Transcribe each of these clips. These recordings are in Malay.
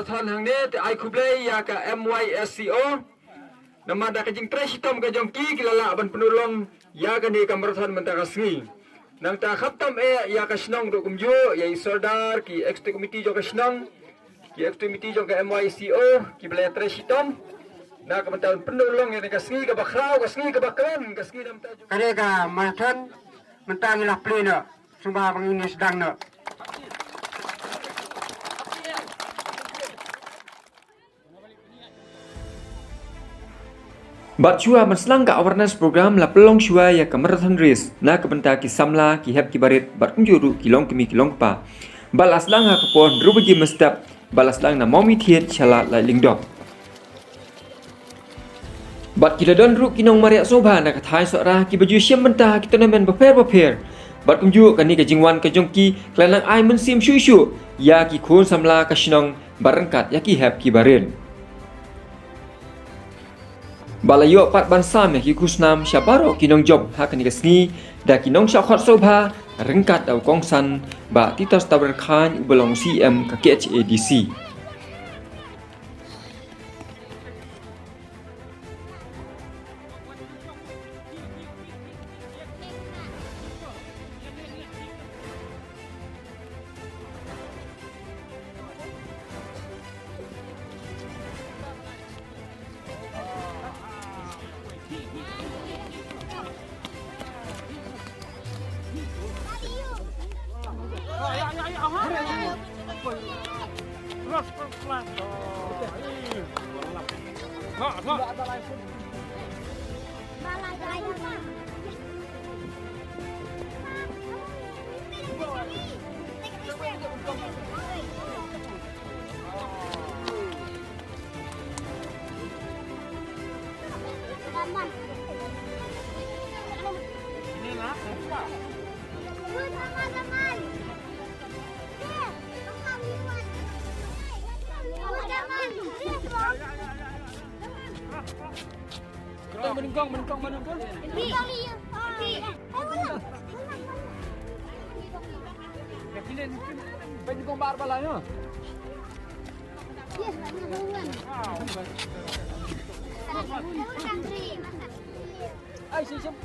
marathon hang ni ai kublai ya ka MYSCO nama da kajing tres hitam ka jongki kilala ban penulong ya ka ni ka marathon mentara sngi nang ta khatam ya ka snong do kumju ya sordar ki executive committee jo ka snong ki executive committee jo ka MYSCO ki blai tres hitam na ka mentan penulong ya ka sngi ka bakrau ka sngi ka bakran ka sngi nam ta kare ka marathon mentang ilah plena sumba pengini sedang na Bat chua menselang ka awareness program la pelong chua ya ka marathon race na ka benta ki samla ki hep ki barit bat kunjuru kilong kimi kilong pa balas lang ha ka pon rubaji mestap balas lang na momi thiet chala lai lingdok bat kila don ru kinong maria sobha na ka thai sora ki baju siam benta ki tournament baper bat kunju ka ni ka jingwan ka jongki klanang ai men sim shu ya ki khon samla ka shinong barangkat ya ki hep ki barin Balayo pat bansa me ki kusnam syabaro kinong job hakani kasngi da kinong syakhot sobha rengkat au kongsan ba titas tabar khan ubelong CM ka KHADC Menengkong. Menengkong bar balanya. Yes, Ay, siap.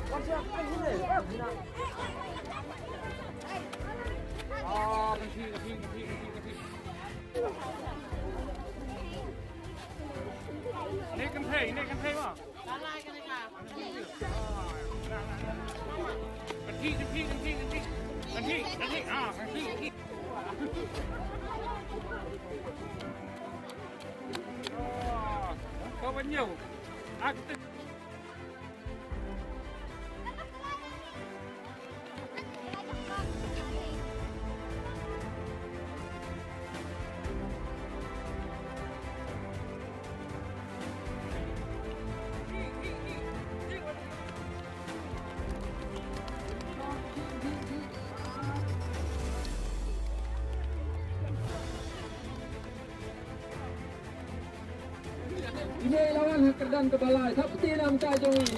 Ini kan pay mah. Lalai kan ni kah? Ganti. Kau banyak. Aku ini lawan Kerdan ke balai. Seperti nam kajongi.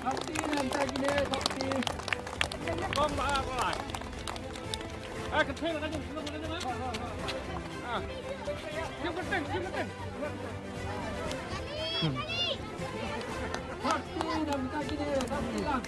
Seperti nam kagine, seperti. Kom balai. Kecil kan jom sebelum ni mah. Jom keteng. Seperti nam kagine, seperti nam.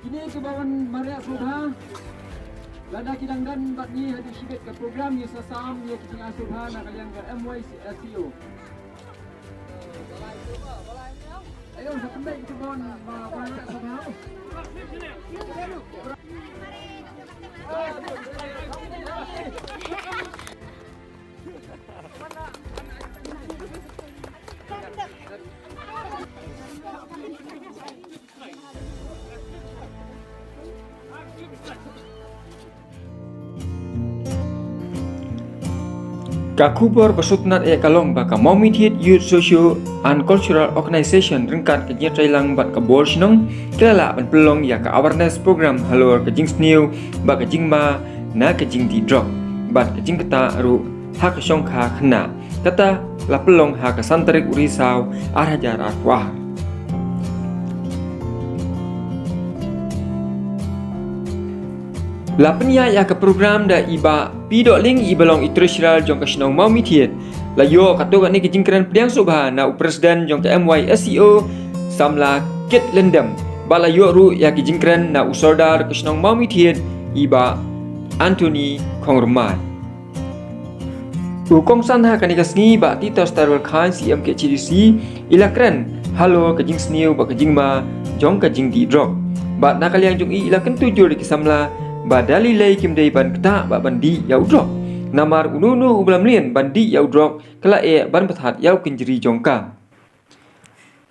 Ini kebawan Maria Subha. Lada kidanggan bat ni hadi sibet ke program ni sasam ni kita Subha nak kalian ke MYSCO. Ayo sampai kita bon Maria Subha. Kakubor bersutnat kalong baka Momithiet Youth Socio and Cultural Organization rengkat kejia trailang bat kabol sinong kelala ban pelong ya ka awareness program halor kejing snew ba kejing ma na kejing di drop bat kejing kata ru hak syong kha khna kata la pelong ha ka santarik urisau arhajar arwah. Lapnya ya ke program da iba pi.ling ibalong itrisiral jong kasnong Momithiet layo kato ni kejingkran pediang subha na presiden jong ke MYSCO samla kit lendam balayo ru ya kejingkran na usordar kasnong Momithiet iba Anthony Kongrmai ukong sanha kanika sngi ba tito starwal khan CM ke CDC ilakran halo kejing sniu ba kejing ma jong kejing di drop ba nakaliang jong i ilakan tujuh di kisamla badali lay kim day ban kta ba bandi yau drop namar ununu ublam lien bandi yau drop kala ban pathat yau kinjri jongka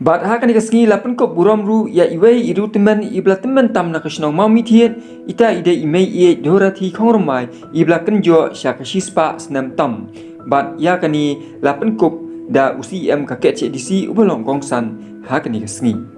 bad ha kan ikasngi lapan kop buram ru ya iwei iru teman ibla teman tam na kasnong Momithiet ita ide imei e dorati khongrmai ibla kenjo syakashispa snam tam bad ya kani lapan kop da UCM ka ke CDC ubalong gongsan ha kan ikasngi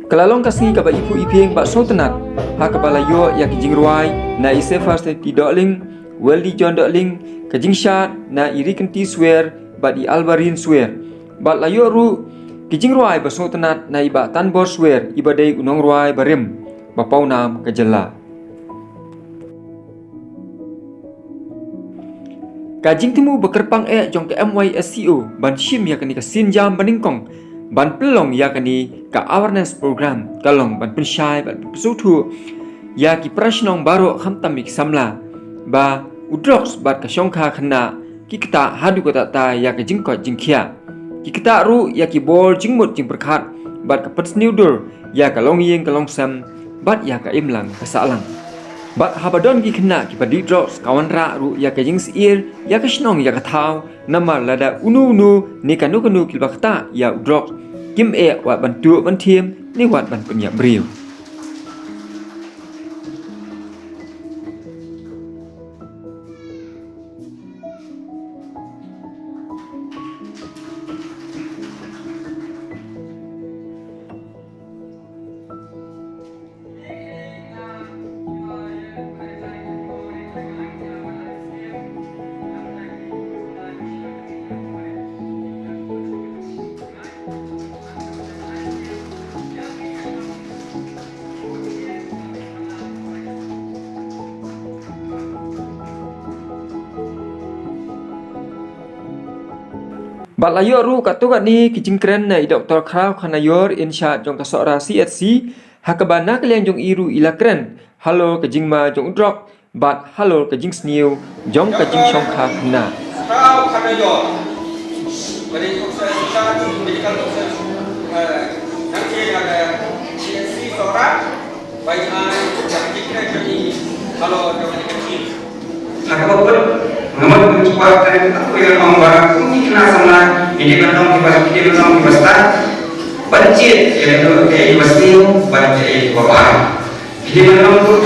kelalong kasngi ka ba ipu ipeng ba sotenat ha ka balayo ya kijing ruai na ise first pi.ling weldi john.ling kajing shat na iri kenti swear ba di albarin swear ba layo ru kijing ruai ba sotenat na iba tanbor swear iba dei unong ruai barim ba paunam kajela kajing timu bekerpang jong ke MYSCO ban shim ya kani ka sinjam baningkong ban pelong ya kani ka awareness program kalong ban pensyai ban pesutu ya ki prashnong baro khamtam mik samla ba udrox bat ka shongkha khna ki kita hadu ko ta ya ka jingko jingkhia ki kita ru ya ki bol jingmut jing berkhat bat ka petsniudur ya ka long yeng ka long sam bat ya ka imlang ka salang bat habadon ki khna ki padi drox kawan ra ru ya ka jing siir ya ka shnong ya ka thau namar lada unu ni kanu kilbakta ya udrox kim wat bantu ban thiem ni wat ban punya brio Balayo ru katugat ni kijingkren na Dr. Kraw Khanayor insya jong kasora CSC hakabana kalian jong iru ilakren halo kejingma jong udrok bat halo kejing sniu jong kejing shongkha na Kraw Khanayor beri dokter medical dokter nanti ada CSC sora baik kijingkren jadi halo jong kejing hakabapun namun mencoba dan aku yang membarang kunci kena sama ini belum dibasta budget yaitu kayak pasti budget bapak ini belum pun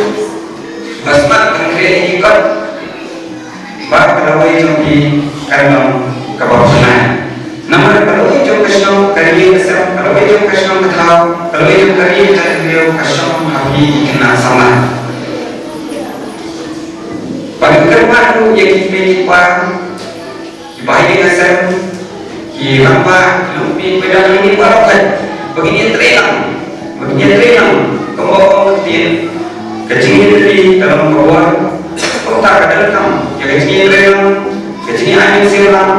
basmat konkret ikut bak kalau itu di kanong kabawasan namun kalau itu kesong kali besar kalau itu kesong tahu kalau itu kali beliau kesong habi kena sama Pagkerman yang dipilih Pak Ibahi Hasan Ki Rampa Lumpi pedang ini barokan begini trenang kembang ketin kecil dari dalam bawah kota kedalam yang kecil trenang kecil angin silang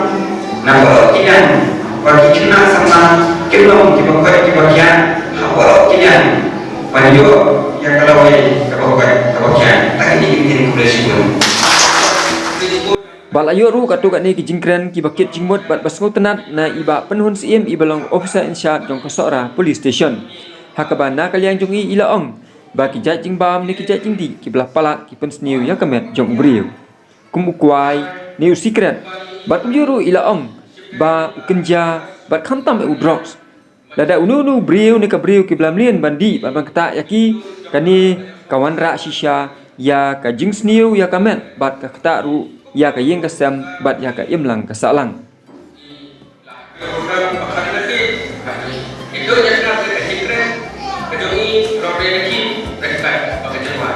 nama kian bagi kena sama kelong di bagian hawa kian panjang yang kalau kawakan tak ini kumulasi pun. Bal ayo ru katu kat ni ki jingkren ki bakit jingmut bat basngu tenat na iba penhun siem ibalong officer in charge jong Kosora police station. Hakabana kaliang jong i ila ong ba ki jat jing bam ni ki jat jing di ki belah palat ki pen sniu ya kamet jong briu. Kum ukwai new secret bat juru ila ong ba ukenja bat khantam u drugs. Lada unu briu ni ka briu ki belah mlien bandi ba bang kata yaki kani kawan ra shisha ya ka jing sniu ya kamet bat ka kata ru ya ka yeng kasam bat ya ka imlang ka salang. Itu yang nak kita cakap, kedui roda lagi, dekat pakai jawab.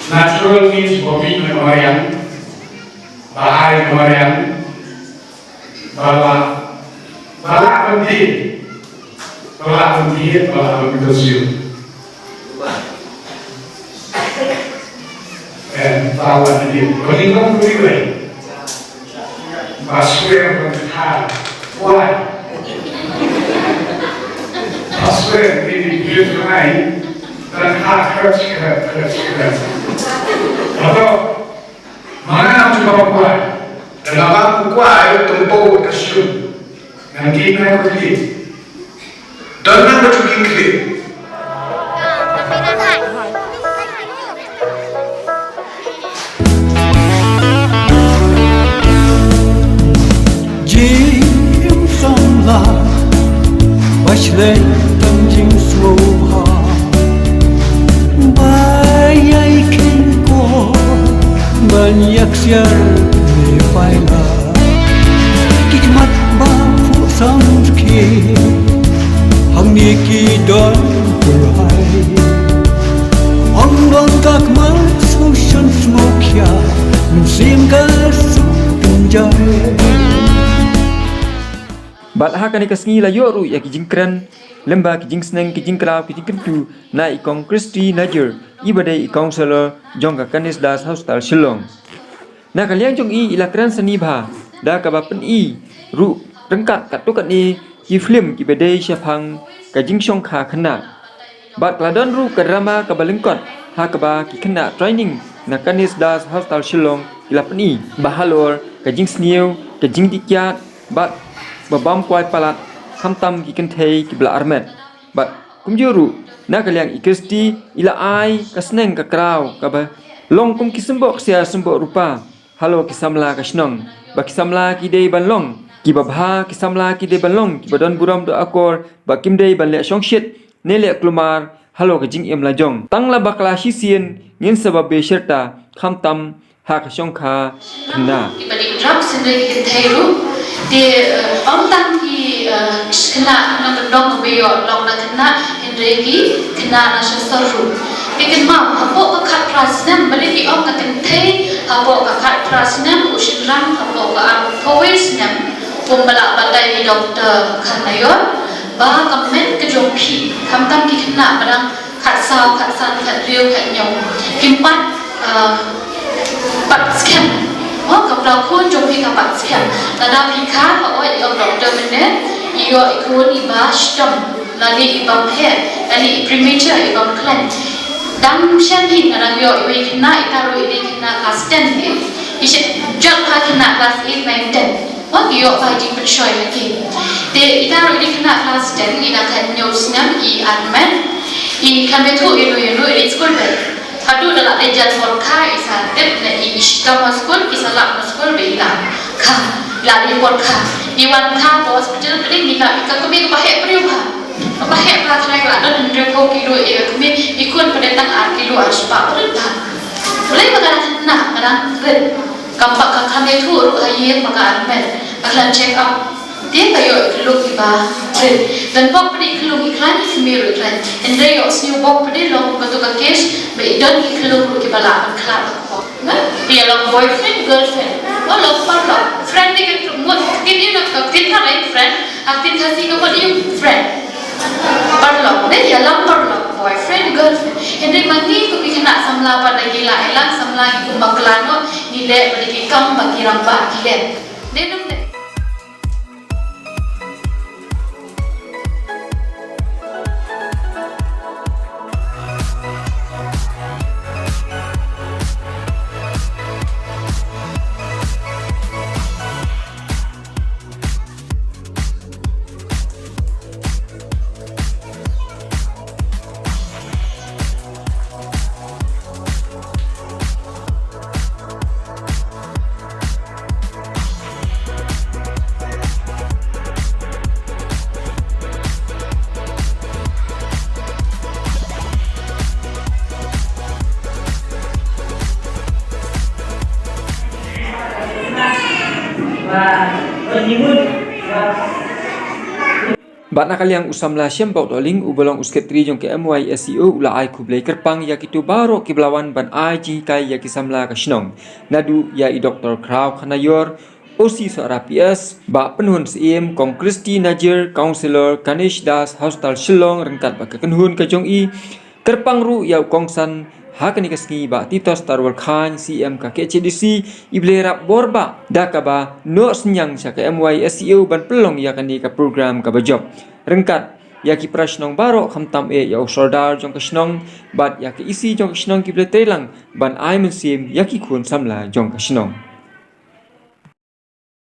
Natural means bumi kemarin, bahaya kemarin, bala penting, bala penting, and bala penting. Kelingkong berikan, pasir berhal, why? Pasir ini berhal, dan hal kerja. Atau mana juga kuat, dalam aku kuat tempoh tersiun, nanti nak pergi, dan nak pergi. Jim Samla, Washley Tanjing Sloha, Bayai Kengko, Banyak siar Nefaila, Kikmat Bafu Samski, Hang Niki Don Purai, Ongon Kakmal Sushan Smokya, Musim Kasu Penjai. Bat ha kani kasngi la yoru ya ki jingkren lemba ki jing sneng ki jing kraw ki jing kentu na ikong Christy Najer ibadai ikong selo jong ka Kanis Das Hostel Shillong na kaliang jong i ilakran seni bha da ka ba pen i ru rengkat kat tu kat ni ki film ki bedai syafang ka jing shong kha khana bat kladon ru ka drama ka balengkot ha ka ba ki khana training na Kanis Das Hostel Shillong ila pen i bahalor ka jing sniu ka jing dikyat bat babam kwai palat khamtam ki kenthei ki bla armet bat kumjuru na kaliang ikesti ila ai kasneng ka kraw ka ba long kum ki sembok sia sembok rupa halo ki samla ka snong ba ki samla ki dei ban long ki babha ki samla ki dei ban long ki badon buram do akor ba kim dei ban le shong shit ne le klumar halo ka jing em la jong tang la bakla shi sien ngin sabab be sherta khamtam ha ka shong kha khna ki bali drug sindai ki thairu de tam ki khna na dong be yo long na khna hendre ki khna na shasaru ikan ma hapo ka khat prasnam bali ki ka tin thai hapo ka khat prasnam ushinram hapo ka ar thowis nam pumbala badai ni doktor khanayor ba comment ke jongpi khamtam ki khna barang khat sao khat san khat riu khat nyong kimpat bat scam ka pra khon jongpi ka bat scam nada phikha ka oi doktor mene iyo ikon iba stom lali ibam he lali premature ibam clan dam shampi nada yo iwe khna itaro ide khna kasten he ishe jat ha khna class 8 9 10 wa yo pa jing persoy lagi de itaro ide khna class 10 ida khan news nam I arman I khan betu ilo ide school be adu dalam lejan porka isa tet na I ishka school isala school be ila kha lari porka iwan kha hospital kali ni ka kami ka bahe priuha bahe pra thai la dan repo kilo e kami ikut pendetang ar kilo aspa berita mulai makanan na kadang red kampak ka kami tu ru aye maka armen aklan check up dia kayo kilo iba red dan bok pedi kilo iklan semir iklan endre yo sniu bok pedi long batu ka case be don kilo ru ki bala kala ko dia long boyfriend girlfriend lo parlo friend ni kan mut tin ni nak tin tha lai friend tin tha si ko dia friend parlo ne ya lam parlo boyfriend girlfriend endre mani ko bi kena samla pa lagi la elang samla ki maklano ni le bagi kam bagi ramba ki le denum ne Bat nakaliang usamla syembau doling ubalong usketri jong ke MYSCO ula ai kublai kerpang ya kitu baro kiblawan ban ai ji kai ya kisamla ka shnong nadu ya I Dr. Kraw Khanayor OC Sora PS ba penhun CM kong Christy Najer Counselor Kanis Das Hostel Shillong rengkat ba kenhun ka jong I kerpang ru ya kongsan hakani kasngi ba titos tarwal khan CM ka KCDC iblerap borba dakaba no senyang sa ka MYSCO ban pelong ya kani ka program ka bajob rengkat ya ki prashnong baro khamtam e ya sordar jong kasnong bat ya ki isi jong kasnong ki bletelang ban ai mensim ya ki khun samla jong kasnong